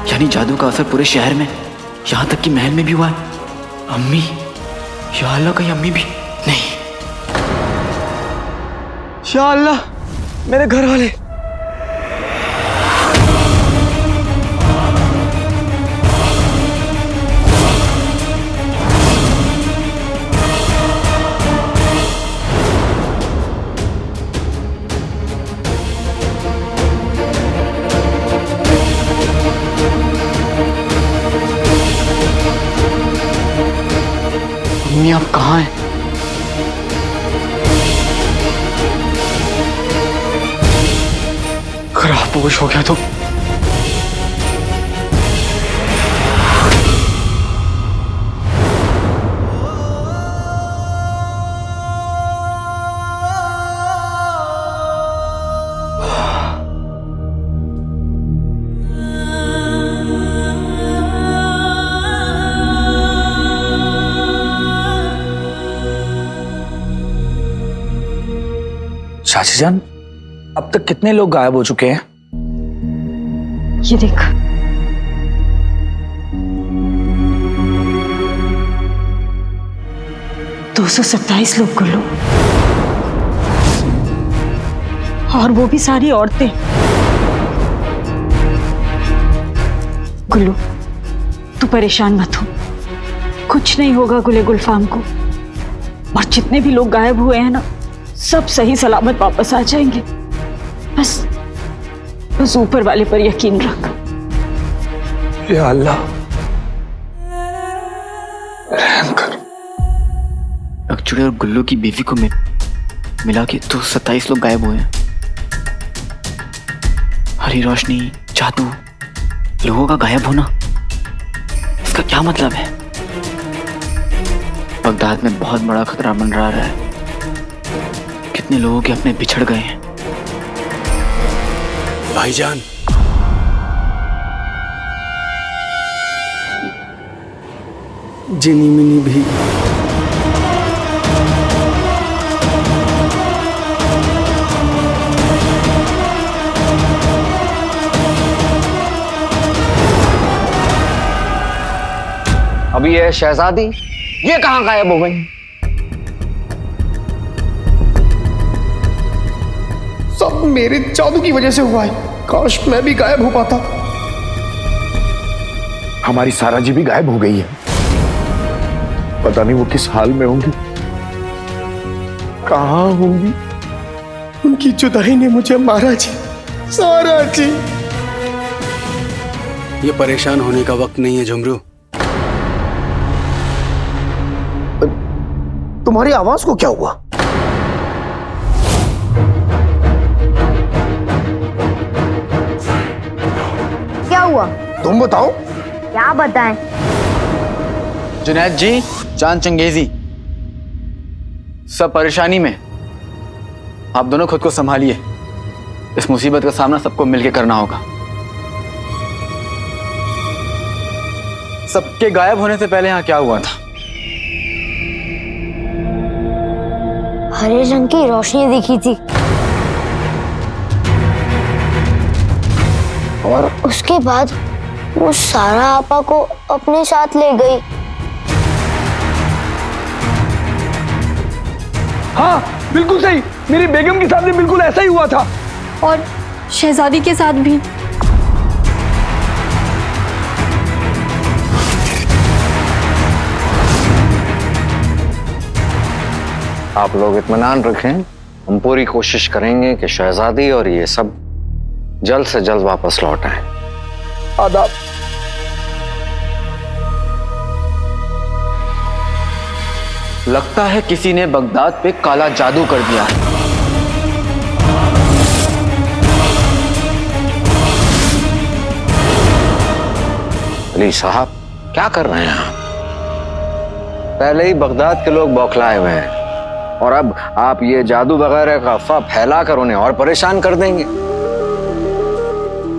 यानी जादू का असर पूरे शहर में, यहाँ तक कि महल में भी हुआ है। अम्मी, या अल्लाह, कहीं अम्मी भी नहीं। या अल्लाह, मेरे घर वाले। अम्मी, आप कहाँ हैं? खराब होश हो गया तो चाची जान, अब तक कितने लोग गायब हो चुके हैं? ये देख, दो 227 लोग गुल्लू, और वो भी सारी औरतें। गुल्लू, तू परेशान मत हो, कुछ नहीं होगा गुले गुलफाम को। और जितने भी लोग गायब हुए हैं ना, सब सही सलामत वापस आ जाएंगे। बस ऊपर वाले पर यकीन रख। या अल्लाह, रहम कर। अकचुड़े और गुल्लू की बीवी को मिला के 227 लोग गायब हुए हैं। हरी रोशनी, जादू, लोगों का गायब होना, इसका क्या मतलब है? बगदाद में बहुत बड़ा खतरा मंडरा रहा है। कितने लोगों के अपने बिछड़ गए हैं। भाईजान, जिनी मिनी भी अभी ये शहजादी, ये कहाँ गायब हो गई? सब मेरे जादू की वजह से हुआ है। काश मैं भी गायब हो पाता। हमारी सारा जी भी गायब हो गई है। पता नहीं वो किस हाल में होंगी, कहाँ होंगी। उनकी जुदाई ने मुझे मारा जी, सारा जी। ये परेशान होने का वक्त नहीं है झुमरू। तुम्हारी आवाज को क्या हुआ? क्या हुआ? तुम बताओ। क्या बताएं? जुनैद जी, चांद चंगेजी, सब परेशानी में। आप दोनों खुद को संभालिए। इस मुसीबत का सामना सबको मिलकर करना होगा। सबके गायब होने से पहले यहाँ क्या हुआ था? हरे रंग की रोशनी दिखी थी और उसके बाद वो सारा आपा को अपने साथ ले गई। हाँ बिल्कुल सही, मेरी बेगम के साथ भी बिल्कुल ऐसा ही हुआ था। और शहजादी के साथ भी। आप लोग इत्मीनान रखें, हम पूरी कोशिश करेंगे कि शहजादी और ये सब जल्द से जल्द वापस लौट आए। आदाब। लगता है किसी ने बगदाद पे काला जादू कर दिया है। अली साहब, क्या कर रहे हैं आप? पहले ही बगदाद के लोग बौखलाए हुए हैं और अब आप ये जादू वगैरह का अफवाह फैलाकर उन्हें और परेशान कर देंगे।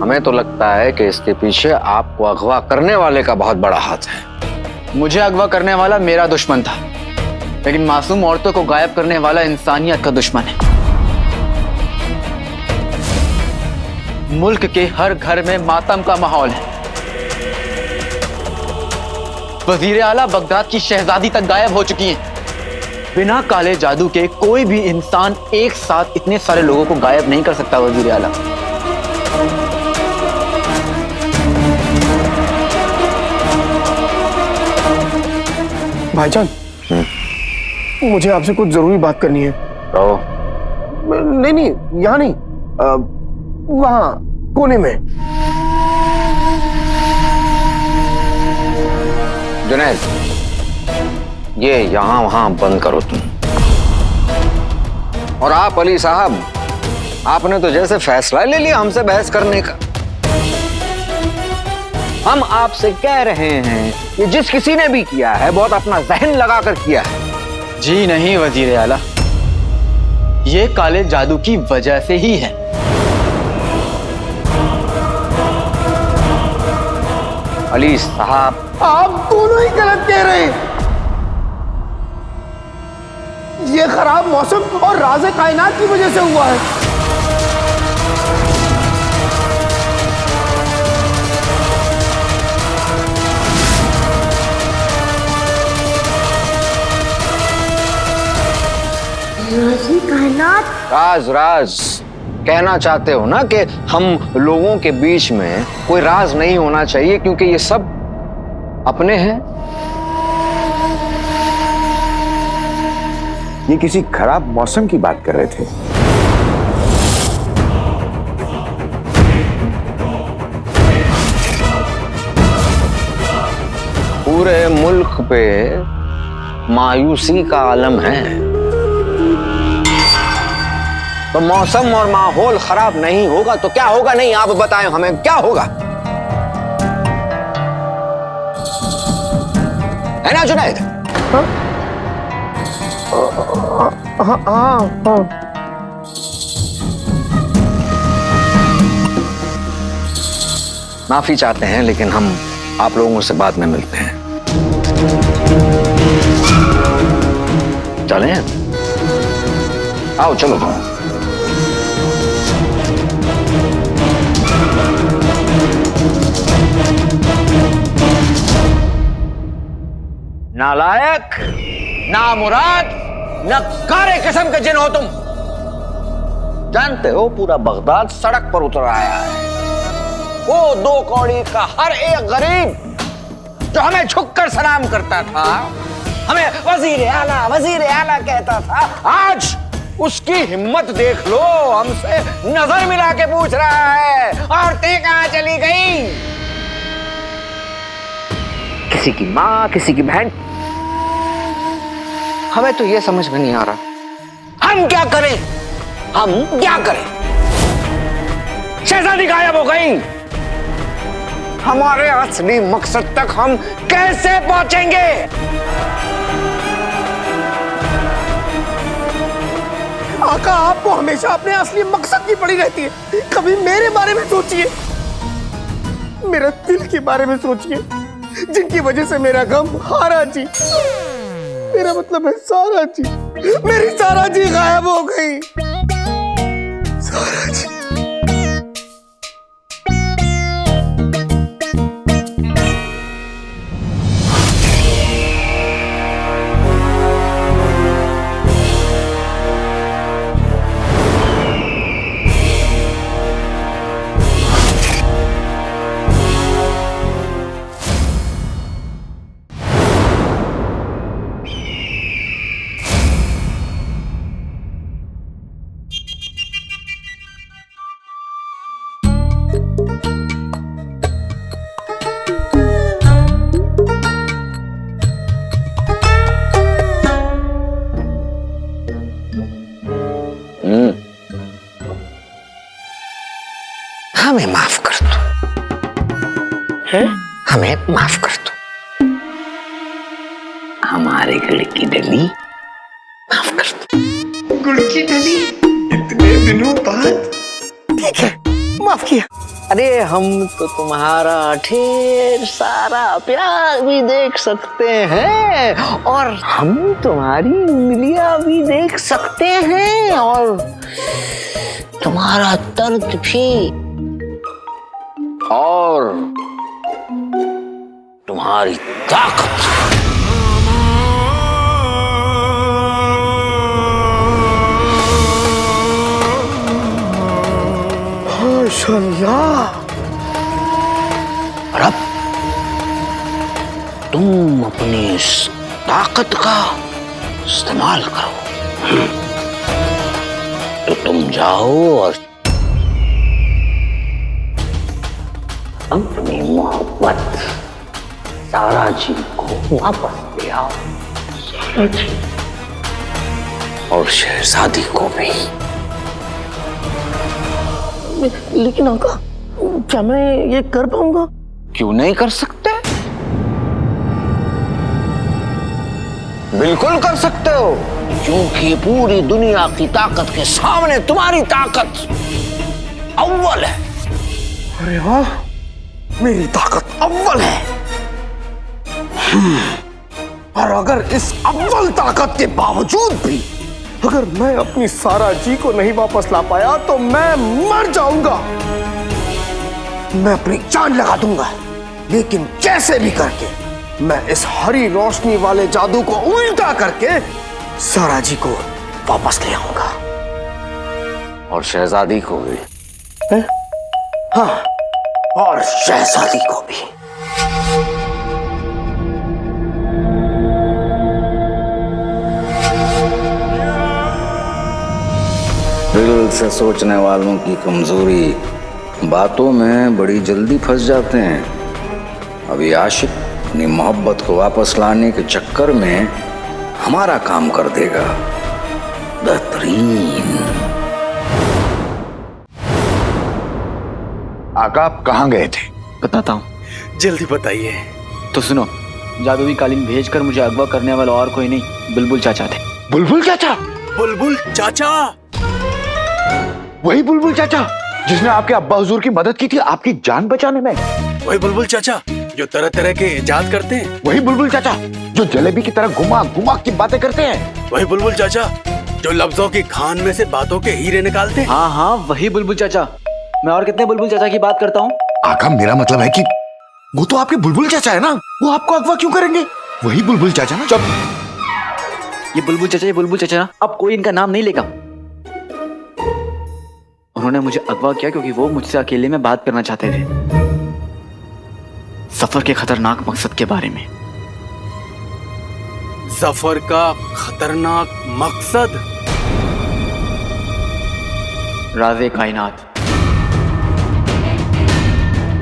हमें तो लगता है कि इसके पीछे आपको अगवा करने वाले का बहुत बड़ा हाथ है। मुझे अगवा करने वाला मेरा दुश्मन था, लेकिन मासूम औरतों को गायब करने वाला इंसानियत का दुश्मन है। मुल्क के हर घर में मातम का माहौल है। वजीर आला बगदाद की शहजादी तक गायब हो चुकी हैं। बिना काले जादू के कोई भी इंसान एक साथ इतने सारे लोगों को गायब नहीं कर सकता। वजीर आला, भाईजान, मुझे आपसे कुछ जरूरी बात करनी है। नहीं नहीं, यहाँ नहीं, वहां कोने में। जुनैद, ये यहां वहां बंद करो तुम। और आप अली साहब, आपने तो जैसे फैसला ले लिया हमसे बहस करने का। हम आपसे कह रहे हैं कि जिस किसी ने भी किया है बहुत अपना जहन लगाकर किया है। जी नहीं वजीर आला, ये काले जादू की वजह से ही है। अली साहब, आप दोनों ही गलत कह रहे हैं। ये खराब मौसम और राज़े कायनात की वजह से हुआ है। राज़े कायनात? राज राज कहना चाहते हो ना कि हम लोगों के बीच में कोई राज नहीं होना चाहिए क्योंकि ये सब अपने हैं। ये किसी खराब मौसम की बात कर रहे थे। पूरे मुल्क पे मायूसी का आलम है, तो मौसम और माहौल खराब नहीं होगा तो क्या होगा? नहीं, आप बताएं हमें क्या होगा, है ना जुनैद? हाँ। माफी चाहते हैं लेकिन हम आप लोगों से बाद में मिलते हैं। चलें? आओ चलो तुम। नालायक, नामुराद, नक्कारे किस्म के जिन हो तुम। जानते हो पूरा बगदाद सड़क पर उतर आया है। वो 2 कौड़ी का हर एक गरीब जो हमें झुककर सलाम करता था, हमें वजीर आला कहता था, आज उसकी हिम्मत देख लो, हमसे नजर मिला के पूछ रहा है औरतें कहां चली गई। किसी की माँ, किसी की बहन। हमें तो ये समझ में नहीं आ रहा हम क्या करें, हम क्या करें। शहजादी गायब हो गई, हमारे असली मकसद तक हम कैसे पहुंचेंगे। आका, आपको हमेशा अपने असली मकसद की पड़ी रहती है। कभी मेरे बारे में सोचिए, मेरा दिल के बारे में सोचिए, जिनकी वजह से मेरा गम हारा जी, मेरा मतलब है सारा जी, मेरी सारा जी गायब हो गई। सारा जी। हमें माफ कर दो, हमें माफ कर दो, हमारे गुड़ की डली माफ कर दो। गुड़ की डली इतने दिनों बाद, ठीक है, माफ किया। अरे हम तो तुम्हारा ढेर सारा प्यार भी देख सकते हैं, और हम तुम्हारी उंगलियां भी देख सकते हैं, और तुम्हारा दर्द भी, और तुम्हारी ताकत। माशाअल्लाह। और अब तुम अपनी इस ताकत का इस्तेमाल करो, तो तुम जाओ और अपनी मोहब्बत सारा जी को वापस ले आओ, सारा जी, और शहजादी को भी। लेकिन आका, क्या मैं ये कर पाऊंगा? क्यों नहीं कर सकते? बिल्कुल कर सकते हो, क्योंकि पूरी दुनिया की ताकत के सामने तुम्हारी ताकत अव्वल है। अरे वाह, मेरी ताकत अव्वल है। और अगर इस अव्वल ताकत के बावजूद भी अगर मैं अपनी सारा जी को नहीं वापस ला पाया, तो मैं मर जाऊंगा, मैं अपनी जान लगा दूंगा। लेकिन कैसे भी करके मैं इस हरी रोशनी वाले जादू को उल्टा करके सारा जी को वापस ले आऊंगा, और शहजादी को भी। हाँ, और शहजादी को भी। दिल से सोचने वालों की कमजोरी बातों में बड़ी जल्दी फंस जाते हैं। अभी आशिक अपनी मोहब्बत को वापस लाने के चक्कर में हमारा काम कर देगा। बेहतरीन। आका, आप कहाँ गए थे? बताता हूँ। जल्दी बताइए। तो सुनो, जादुई कालीन भेजकर मुझे अगवा करने वाला और कोई नहीं, बुलबुल चाचा थे। बुलबुल चाचा? बुलबुल चाचा? वही बुलबुल चाचा जिसने आपके अब्बा हुजूर की मदद की थी आपकी जान बचाने में? वही बुलबुल चाचा जो तरह तरह के इजाद करते हैं? वही बुलबुल चाचा जो जलेबी की तरह घुमा घुमा की बातें करते हैं? वही बुलबुल चाचा जो लफ्जों की खान में से बातों के हीरे निकालते हैं? हाँ हाँ, वही बुलबुल चाचा। मैं और कितने बुलबुल चाचा की बात करता हूँ? आका, मेरा मतलब है कि वो तो आपके बुलबुल चाचा है ना, वो आपको अगवा क्यों करेंगे? वही बुलबुल चाचा ना। ये बुलबुल चाचा ना, अब कोई इनका नाम नहीं लेगा। उन्होंने मुझे अगवा किया क्योंकि वो मुझसे अकेले में बात करना चाहते थे। सफर के खतरनाक मकसद के बारे में। जफर का खतरनाक मकसद? राज़े कायनात।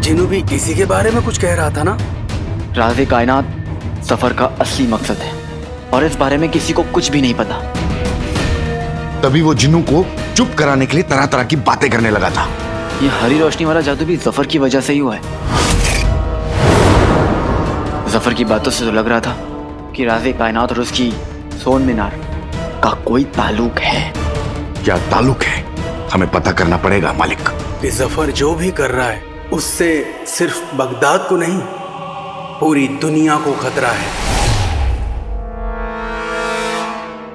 जिन्नू भी इसी के बारे में कुछ कह रहा था ना? राज़े कायनात सफर का असली मकसद है और इस बारे में किसी को कुछ भी नहीं पता। तभी वो जिन्नू को चुप कराने के लिए तरह तरह की बातें करने लगा था। ये हरी रोशनी वाला जादू भी जफर की वजह से ही हुआ है। जफर की बातों से तो लग रहा था कि राज़े कायनात और उसकी सोन मीनार का कोई ताल्लुक है। क्या ताल्लुक है हमें पता करना पड़ेगा मालिक। कि जफर जो भी कर रहा है उससे सिर्फ बगदाद को नहीं, पूरी दुनिया को खतरा है।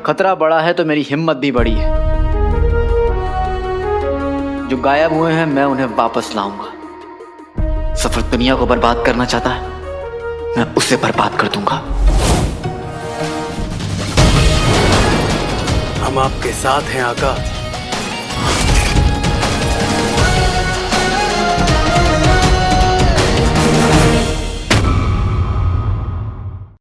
खतरा बड़ा है तो मेरी हिम्मत भी बड़ी है। जो गायब हुए हैं मैं उन्हें वापस लाऊंगा। सफर दुनिया को बर्बाद करना चाहता है, मैं उसे बर्बाद कर दूंगा। हम आपके साथ हैं आका।